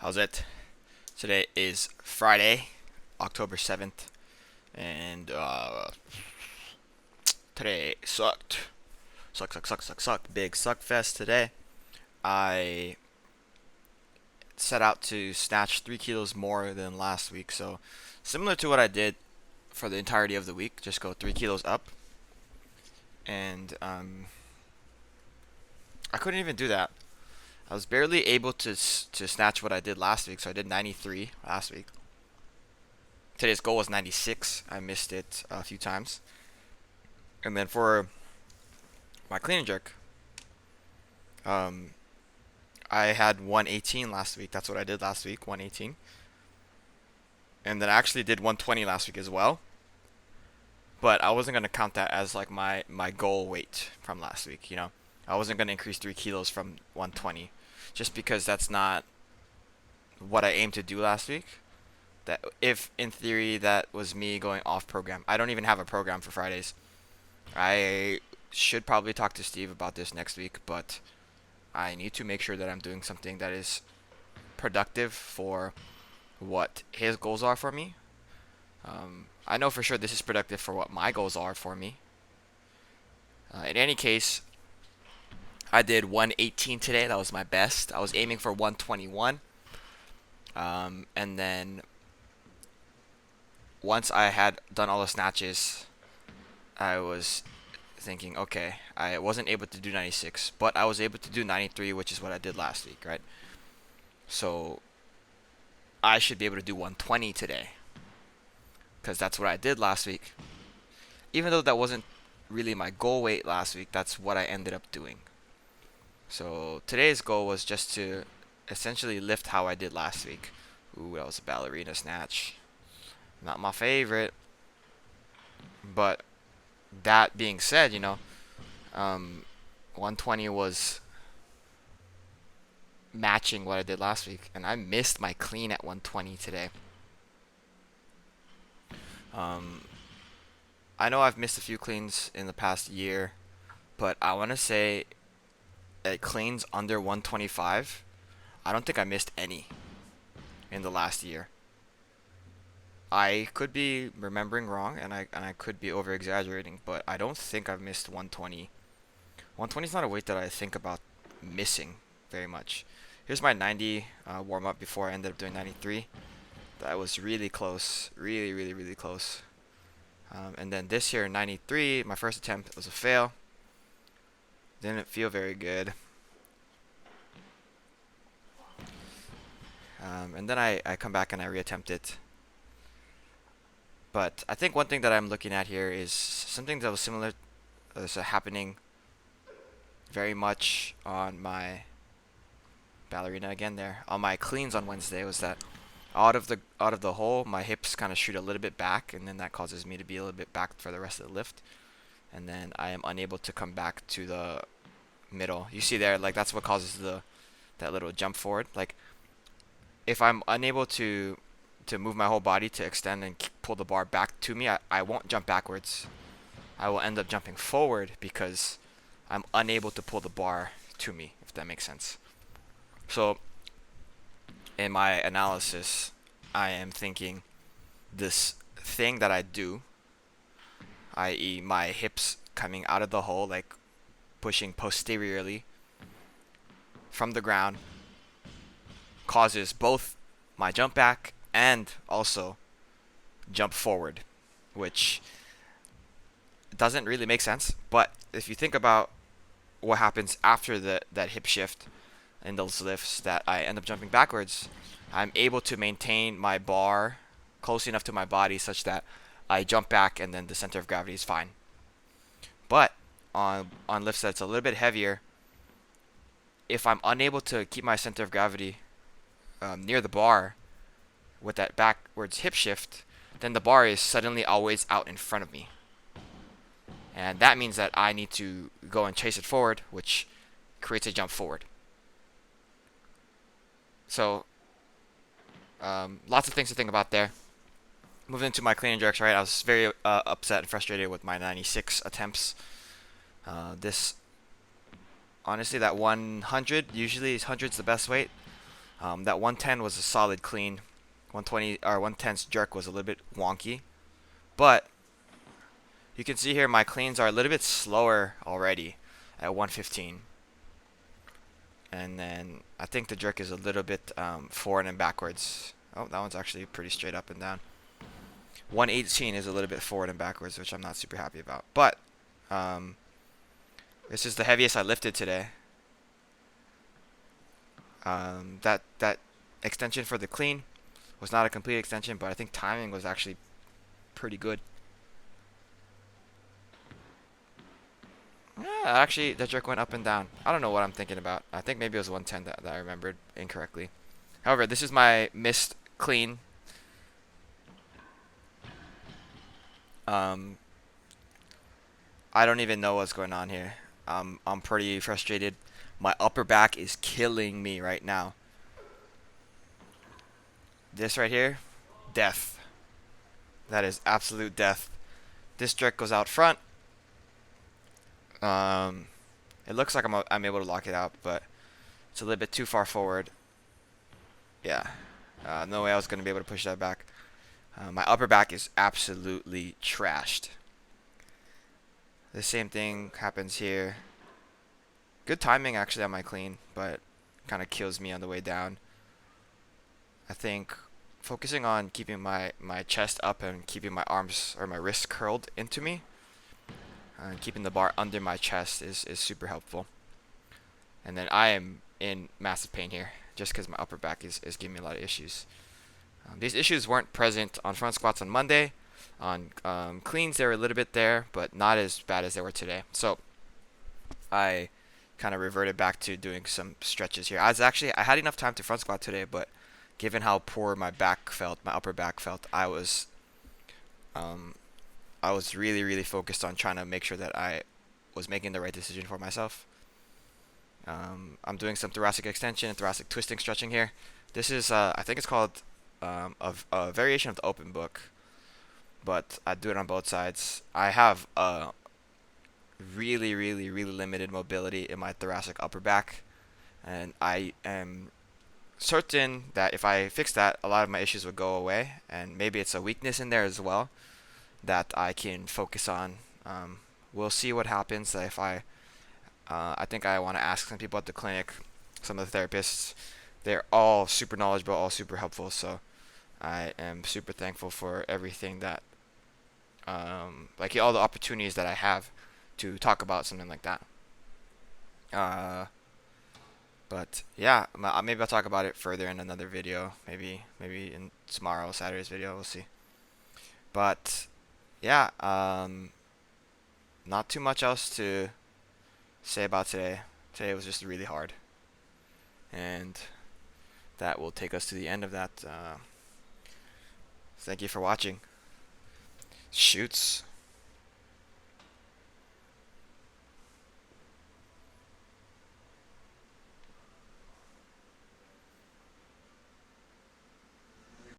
How's it? Today is Friday, October 7th, and today sucked. Suck. Big suck fest today. I set out to snatch 3 kilos more than last week, so similar to what I did for the entirety of the week, just go 3 kilos up. And I couldn't even do that. I was barely able to snatch what I did last week, so I did 93 last week. Today's goal was 96. I missed it a few times. And then for my clean and jerk, um, I had 118 last week. That's what I did last week, 118. And then I actually did 120 last week as well. But I wasn't gonna count that as like my goal weight from last week. I wasn't gonna increase 3 kilos from 120, just because that's not what I aimed to do last week. That if in theory that was me going off program. I don't even have a program for Fridays. I should probably talk to Steve about this next week, but I need to make sure that I'm doing something that is productive for what his goals are for me. I know for sure this is productive for what my goals are for me. In any case, I did 118 today. That was my best. I was aiming for 121. And then once I had done all the snatches, I was thinking, okay, I wasn't able to do 96, but I was able to do 93, which is what I did last week, right? So I should be able to do 120 today, because that's what I did last week. Even though that wasn't really my goal weight last week, that's what I ended up doing. So today's goal was just to essentially lift how I did last week. Ooh, that was a ballerina snatch. Not my favorite. But that being said, 120 was matching what I did last week, and I missed my clean at 120 today. I know I've missed a few cleans in the past year, but I want to say at cleans under 125, I don't think I missed any in the last year. I could be remembering wrong, and I could be over exaggerating, but I don't think I've missed 120. 120 is not a weight that I think about missing very much. Here's my 90 warm up before I ended up doing 93. That was really close, really close. And then this here, 93, my first attempt was a fail. Didn't feel very good. And then I come back and I reattempt it. But I think one thing that I'm looking at here is something that was similar, happening very much on my ballerina again there. On my cleans on Wednesday was that out of the hole, my hips kind of shoot a little bit back, and then that causes me to be a little bit back for the rest of the lift. And then I am unable to come back to the middle. You see there, like that's what causes that little jump forward. Like if I'm unable to move my whole body to extend and pull the bar back to me, I won't jump backwards. I will end up jumping forward because I'm unable to pull the bar to me, if that makes sense. So in my analysis, I am thinking this thing that I do, i.e. my hips coming out of the hole, like pushing posteriorly from the ground, causes both my jump back and also jump forward, which doesn't really make sense. But if you think about what happens after that hip shift in those lifts, that I end up jumping backwards, I'm able to maintain my bar close enough to my body such that I jump back and then the center of gravity is fine. But on lifts that's a little bit heavier, if I'm unable to keep my center of gravity near the bar with that backwards hip shift, then the bar is suddenly always out in front of me. And that means that I need to go and chase it forward, which creates a jump forward. So, lots of things to think about there. Moving into my clean and jerks, right? I was very upset and frustrated with my 96 attempts. Honestly, that 100, usually 100's the best weight. That 110 was a solid clean. 120 or 110's jerk was a little bit wonky, but you can see here my cleans are a little bit slower already at 115. And then I think the jerk is a little bit forward and backwards. Oh, that one's actually pretty straight up and down. 118 is a little bit forward and backwards, which I'm not super happy about. But this is the heaviest I lifted today. That extension for the clean was not a complete extension, but I think timing was actually pretty good. Yeah, actually, the jerk went up and down. I don't know what I'm thinking about. I think maybe it was 110 that I remembered incorrectly. However, this is my missed clean. I don't even know what's going on here. I'm pretty frustrated. My upper back is killing me right now. This right here, death. That is absolute death. This jerk goes out front. It looks like I'm able to lock it out, but it's a little bit too far forward. Yeah, no way I was going to be able to push that back. My upper back is absolutely trashed. The same thing happens here. Good timing actually on my clean, but kind of kills me on the way down. I think focusing on keeping my chest up and keeping my arms or my wrists curled into me, and keeping the bar under my chest is super helpful. And then I am in massive pain here just because my upper back is giving me a lot of issues. These issues weren't present on front squats on Monday. On cleans, they were a little bit there, but not as bad as they were today. So I kind of reverted back to doing some stretches here. I had enough time to front squat today, but given how poor my back felt, my upper back felt, I was really focused on trying to make sure that I was making the right decision for myself. I'm doing some thoracic extension and thoracic twisting stretching here. This is I think it's called a variation of the open book, but I do it on both sides. I have really limited mobility in my thoracic upper back, and I am certain that if I fix that, a lot of my issues would go away, and maybe it's a weakness in there as well that I can focus on. We'll see what happens. If I think I want to ask some people at the clinic, some of the therapists. They're all super knowledgeable, all super helpful, so I am super thankful for everything that like all the opportunities that I have to talk about something like that. But yeah, maybe I'll talk about it further in another video. Maybe in tomorrow, Saturday's video. We'll see. But yeah, not too much else to say about today. Today was just really hard, and that will take us to the end of that. Thank you for watching. Shoots.